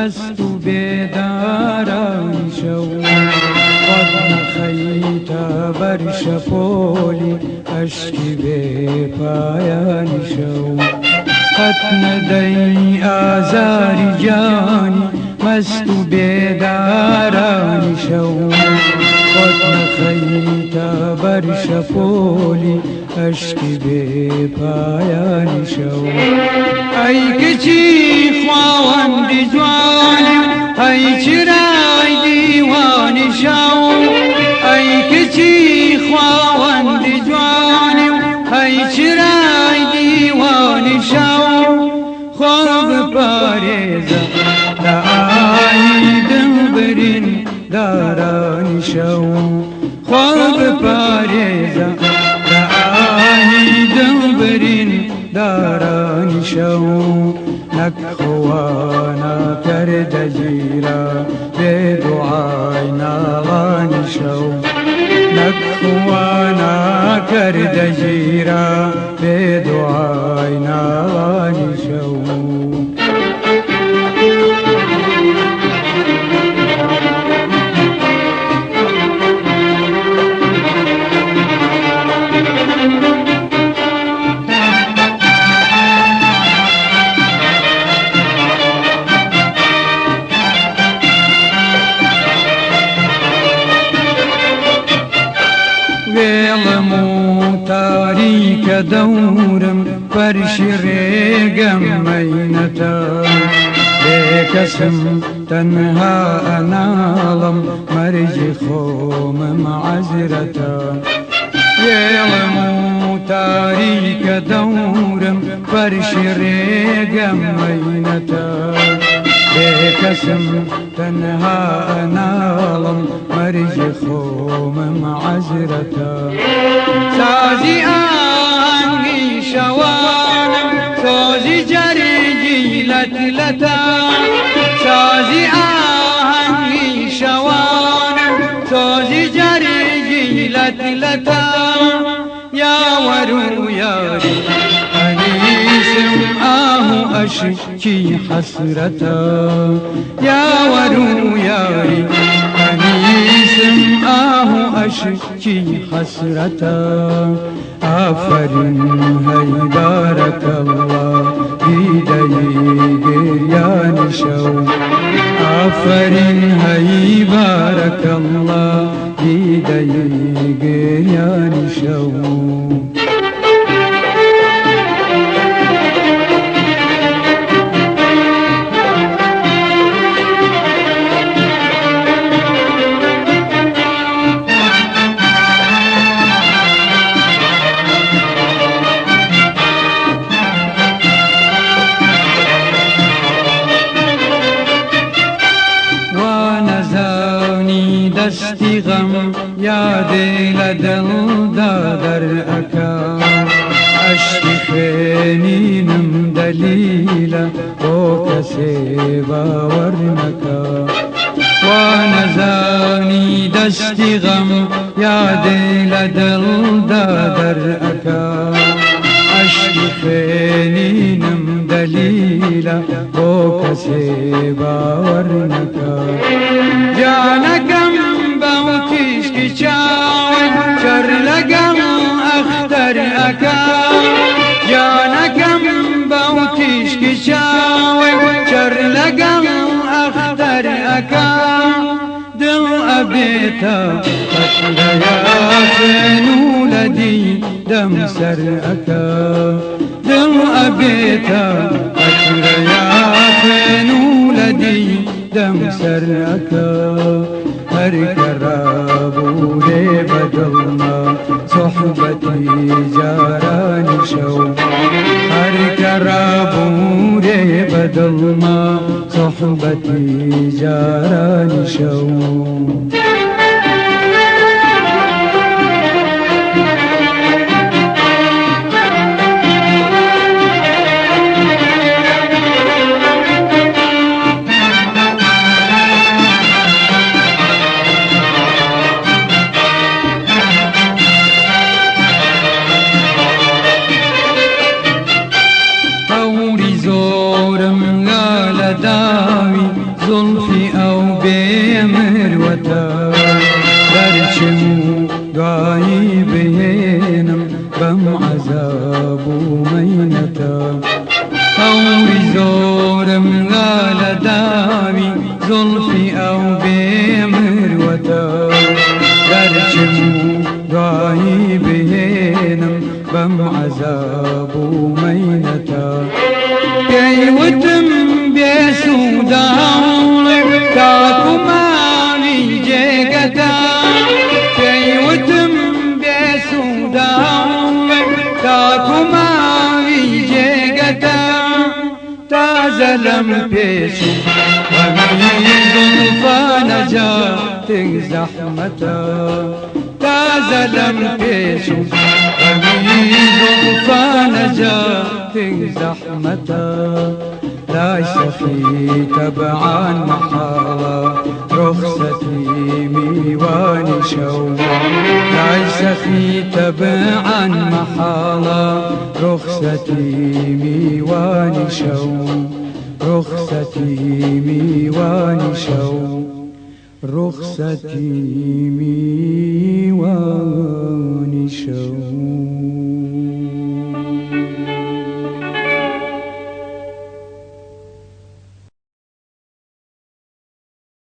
مست و بیداران شو قد نخیت بر شپولی اشکی بی پایان شو قد ندی آزاری جانی مست و بیداران شو قد نخیت بر شپولی اشکی بی پایان شو ای کچی خواهند جوانم ای چرای دیوان شو ای کچی خواهند جوانم ای چرای دیوان شو خواب پارێزە لە ئایدم برین داران شو خواب پارێزە لە ئایدم برین داران شو نەکخوانا کردە گیرە بێ دوعای ناڵان شو نەکخوانا کردە گیرە بێ دوعای ناڵان شو وێڵم و تاریکە دەورم فەرشی ڕێگەم مەینەتە بێکەسم تەنها ئەناڵم مەرجی خۆمم عەزرەتە وێڵم و تاریکە دەورم فەرشی ڕێگەم مەینەتە بێکەسم تەنها ئەناڵم مەرجی خۆمم عەزرەتە سازی ئاهەنگی شەوانم سۆزی جەرگی لەتلەتە سازی ئاهەنگی شەوانم سۆزی جەرگی لەتلەتە یاوەر و یاری ئەنیسم ئاه و ئەشکی حەسرەتە یاوەر و یاری ئەنیسم ئاه و ئەشکی حەسرەتە ئافەرین هەی بارەکەڵڵا دیدەی گریانی شەو ئافەرین هەی بارەکەڵڵا دیدەی گریانی شەو دستی غم یادی لدل دادر اکا اشتی خینینم دلیلا او کسی باور نکا وانزانی دستی غم یادی لدل دادر اکا اشتی خینینم دلیلا او کسی باور نکا جانکم باوتیش کی چاوی چر لگم اختر اکا جانکم باوتیش کی چاوی چر لگم اختر اکا دل ابیتا قطریا خینو لدی دم سر اکا دل ابیتا قطریا خینو لدی دم سر اکا هر کرابو دے بدلنا صحبتی جارانی شو هر کرابو دے بدلنا صحبتی جارانی شو داوی زلفی او بیمر وتا درچمو دعایی بهنم بم عذاب و مینتا اوری زورم غال داوی زلفی او بیمر وتا درچمو دعایی بهنم بم عذاب و مینتا كي وتم بسودان تاكو ماني جيكتا كي وتم بسودان تاكو ماني جيكتا تازلم بيسو غميز فنجات زحمتا تازلم بيسو غميز فنجات زحمتا ليس في تبعا محالة رخصتي ميواني شو ليس في تبعا محالة رخصتي ميواني شو رخصتي ميواني شو رخصتي ميواني